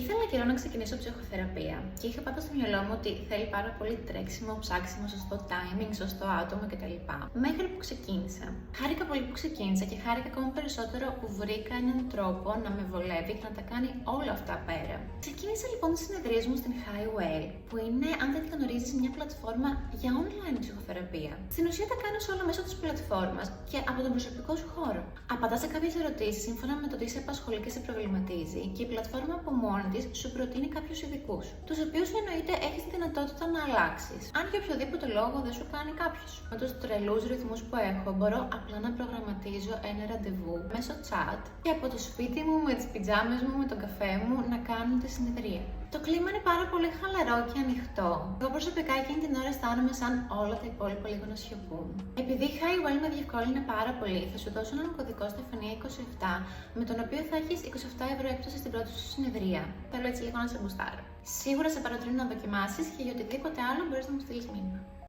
Ήθελα καιρό να ξεκινήσω ψυχοθεραπεία και είχα πάντα στο μυαλό μου ότι θέλει πάρα πολύ τρέξιμο, ψάξιμο, σωστό timing, σωστό άτομο κτλ. Μέχρι που ξεκίνησα. Χάρηκα πολύ που ξεκίνησα και χάρηκα ακόμα περισσότερο που βρήκα έναν τρόπο να με βολεύει και να τα κάνει όλα αυτά πέρα. Ξεκίνησα λοιπόν τις συνεδρίες μου στην Highwell, που είναι, αν δεν τη γνωρίζεις, μια πλατφόρμα για online ψυχοθεραπεία. Στην ουσία τα κάνεις όλα μέσω της πλατφόρμας και από τον προσωπικό σου χώρο. Απαντάς σε κάποιες ερωτήσεις σύμφωνα με το τι σε απασχολεί και σε προβληματίζει και η πλατφόρμα από μόνη της σου προτείνει κάποιους ειδικούς, τους οποίους εννοείται έχεις τη δυνατότητα να αλλάξεις. Αν για οποιοδήποτε λόγο δεν σου κάνει κάποιος. Με τους τρελούς ρυθμούς που έχω, μπορώ απλά να προγραμματίζω ένα ραντεβού μέσω chat και από το σπίτι μου, με τις πιτζάμες μου, με τον καφέ μου, να κάνω τη συνεδρία. Το κλίμα είναι πάρα πολύ χαλαρό και ανοιχτό. Εγώ προσωπικά εκείνη την ώρα αισθάνομαι σαν όλα τα υπόλοιπα λίγο να σιωπούν. Επειδή η Highwell με διευκόλυνε πάρα πολύ, θα σου δώσω έναν κωδικό Στεφανία 27, με τον οποίο θα έχεις 27€ έκπτωση στην πρώτη σου συνεδρία. Θέλω έτσι λίγο να σε μπουστάρω. Σίγουρα σε παροτρύνω να δοκιμάσεις και για οτιδήποτε άλλο μπορείς να μου στείλεις μήνυμα.